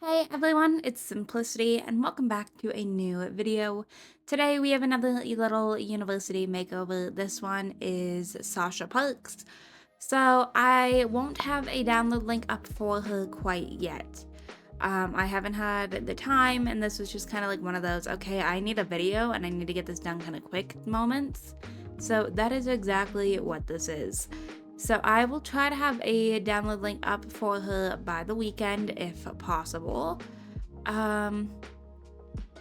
Hey everyone, it's Simplicity and welcome back to a new video. Today we have another little university makeover. This one is Sasha Parks. So I won't have a download link up for her quite yet. I haven't had the time, and this was just kind of like one of those, okay, I need a video and I need to get this done kind of quick moments. So that is exactly what this is. So I will try to have a download link up for her by the weekend if possible. Um,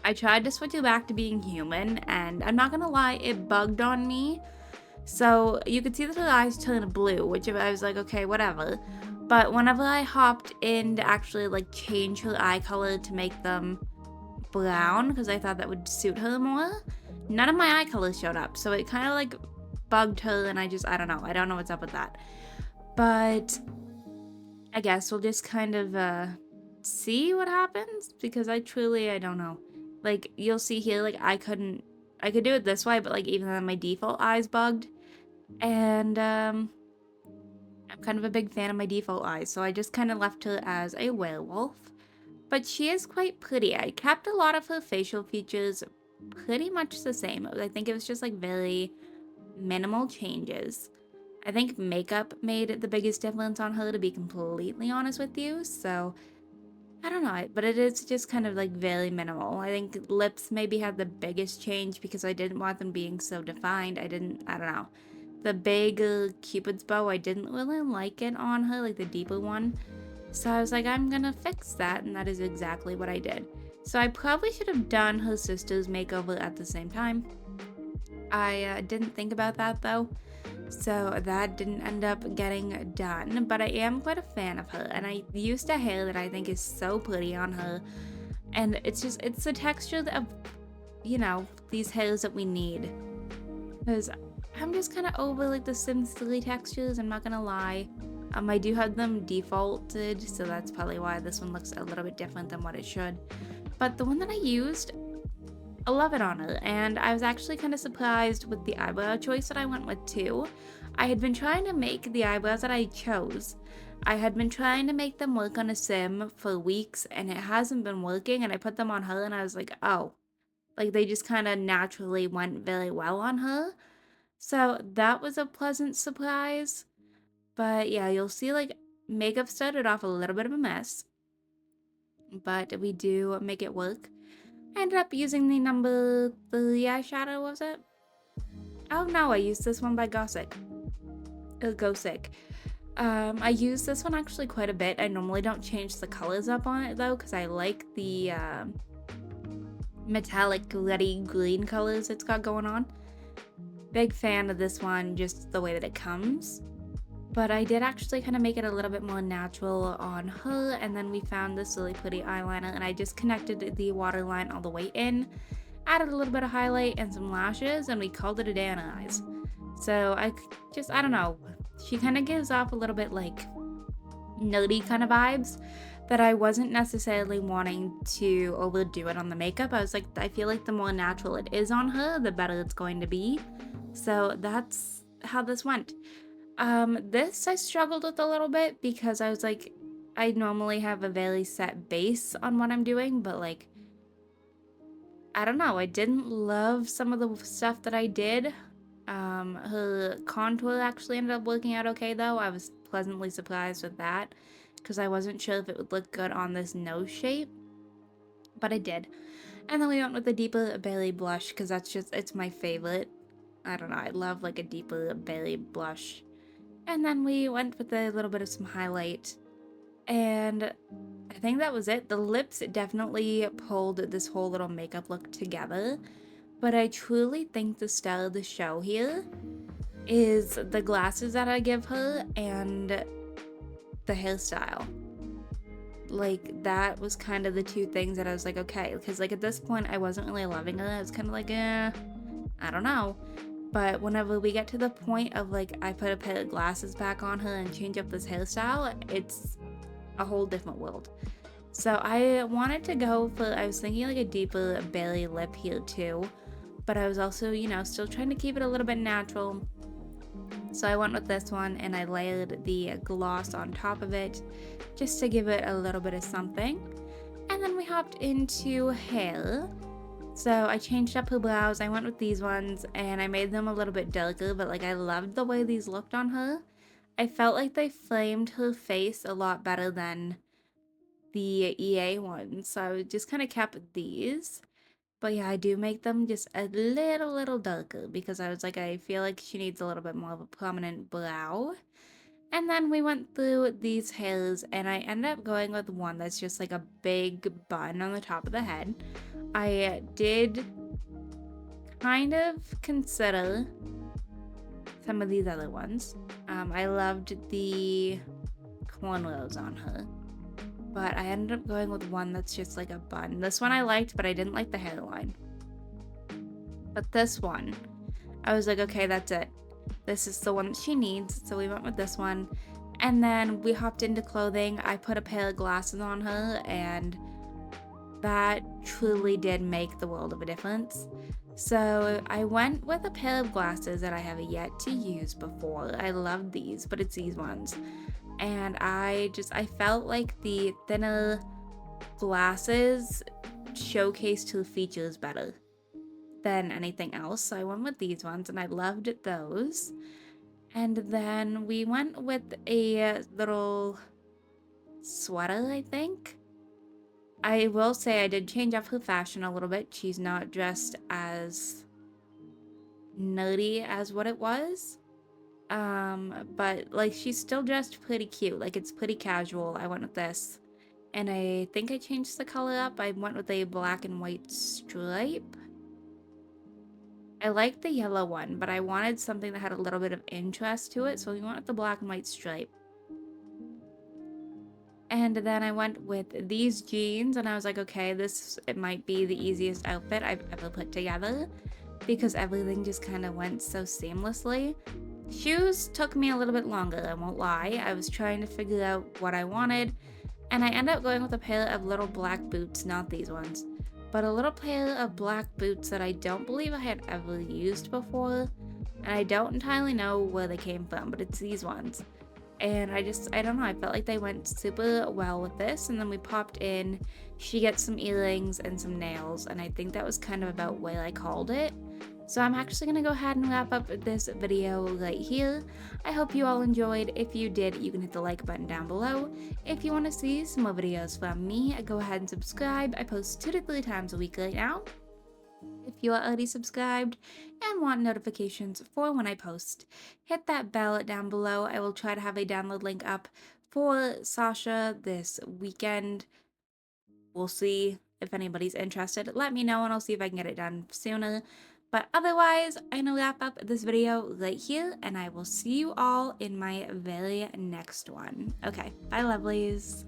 I tried to switch it back to being human, and I'm not gonna lie, it bugged on me. So you could see that her eyes turn blue, which I was like, okay, whatever. But whenever I hopped in to actually like change her eye color to make them brown, because I thought that would suit her more, none of my eye colors showed up. So it kind of like bugged her, and I don't know. I don't know what's up with that. But I guess we'll just kind of see what happens, because I don't know. Like you'll see here, like I could do it this way, but like even then my default eyes bugged. And I'm kind of a big fan of my default eyes, so I just kind of left her as a werewolf. But she is quite pretty. I kept a lot of her facial features pretty much the same. I think it was just like very minimal changes. I think makeup made the biggest difference on her, to be completely honest with you. So I don't know, but it is just kind of like very minimal. I think lips maybe had the biggest change because I didn't want them being so defined. I don't know. The big Cupid's bow, I didn't really like it on her, like the deeper one. So I was like, I'm gonna fix that, and that is exactly what I did. So I probably should have done her sister's makeover at the same time. I didn't think about that though, so that didn't end up getting done, but I am quite a fan of her, and I used a hair that I think is so pretty on her, and it's the texture of, these hairs that we need, because I'm just kind of over like the Sims 3 textures, I'm not gonna lie. I do have them defaulted, so that's probably why this one looks a little bit different than what it should, but the one that I used, I love it on her, and I was actually kind of surprised with the eyebrow choice that I went with too. I had been trying to make the eyebrows that I chose. I had been trying to make them work on a sim for weeks, and it hasn't been working, and I put them on her, and I was like, oh, like they just kind of naturally went very well on her. So that was a pleasant surprise. But yeah, you'll see like makeup started off a little bit of a mess, but we do make it work. I ended up using the number 3 eyeshadow, was it? Oh no, I used this one by Gossick. Gosick. I use this one actually quite a bit. I normally don't change the colors up on it though, because I like the metallic glitty green colors it's got going on. Big fan of this one, just the way that it comes. But I did actually kind of make it a little bit more natural on her, and then we found this really pretty eyeliner, and I just connected the waterline all the way in, added a little bit of highlight and some lashes, and we called it a day on her eyes. So I don't know, she kind of gives off a little bit like nerdy kind of vibes that I wasn't necessarily wanting to overdo it on the makeup. I was like, I feel like the more natural it is on her, the better it's going to be. So that's how this went. This I struggled with a little bit because I was like, I normally have a very set base on what I'm doing, but like, I don't know, I didn't love some of the stuff that I did. Her contour actually ended up working out okay though. I was pleasantly surprised with that because I wasn't sure if it would look good on this nose shape, but it did. And then we went with the deeper berry blush because it's my favorite. I don't know, I love like a deeper berry blush. And then we went with a little bit of some highlight. And I think that was it. The lips definitely pulled this whole little makeup look together. But I truly think the star of the show here is the glasses that I give her and the hairstyle. Like, that was kind of the two things that I was like, okay. Because, like, at this point, I wasn't really loving her. I was kind of like, I don't know. But whenever we get to the point of like I put a pair of glasses back on her and change up this hairstyle, it's a whole different world. So I wanted to go for, I was thinking like a deeper berry lip here too, but I was also, still trying to keep it a little bit natural. So I went with this one and I layered the gloss on top of it just to give it a little bit of something. And then we hopped into hair. So I changed up her brows. I went with these ones and I made them a little bit darker, but like I loved the way these looked on her. I felt like they framed her face a lot better than the EA ones. So I just kind of kept these. But yeah, I do make them just a little darker because I was like, I feel like she needs a little bit more of a prominent brow. And then we went through these hairs and I ended up going with one that's just like a big bun on the top of the head. I did kind of consider some of these other ones. I loved the cornrows on her, but I ended up going with one that's just like a bun. This one I liked, but I didn't like the hairline. But this one, I was like, okay, that's it. This is the one that she needs, so we went with this one. And then we hopped into clothing. I put a pair of glasses on her, and that truly did make the world of a difference. So I went with a pair of glasses that I have yet to use before. I love these, but it's these ones. And I felt like the thinner glasses showcased her features better than anything else. So I went with these ones and I loved those. And then we went with a little sweater, I think. I will say I did change up her fashion a little bit. She's not dressed as nerdy as what it was. But like she's still dressed pretty cute. Like it's pretty casual. I went with this. And I think I changed the color up. I went with a black and white stripe. I liked the yellow one, but I wanted something that had a little bit of interest to it, so we went with the black and white stripe. And then I went with these jeans, and I was like, okay, it might be the easiest outfit I've ever put together, because everything just kind of went so seamlessly. Shoes took me a little bit longer, I won't lie. I was trying to figure out what I wanted, and I ended up going with a pair of little black boots, not these ones, but a little pair of black boots that I don't believe I had ever used before, and I don't entirely know where they came from, but it's these ones. And I don't know, I felt like they went super well with this. And then we popped in, she gets some earrings and some nails, and I think that was kind of about where I called it. So I'm actually going to go ahead and wrap up this video right here. I hope you all enjoyed. If you did, you can hit the like button down below. If you want to see some more videos from me, go ahead and subscribe. I post 2 to 3 times a week right now. If you are already subscribed and want notifications for when I post, hit that bell down below. I will try to have a download link up for Shasha this weekend. We'll see if anybody's interested. Let me know and I'll see if I can get it done sooner. But otherwise, I'm going to wrap up this video right here, and I will see you all in my very next one. Okay, bye lovelies.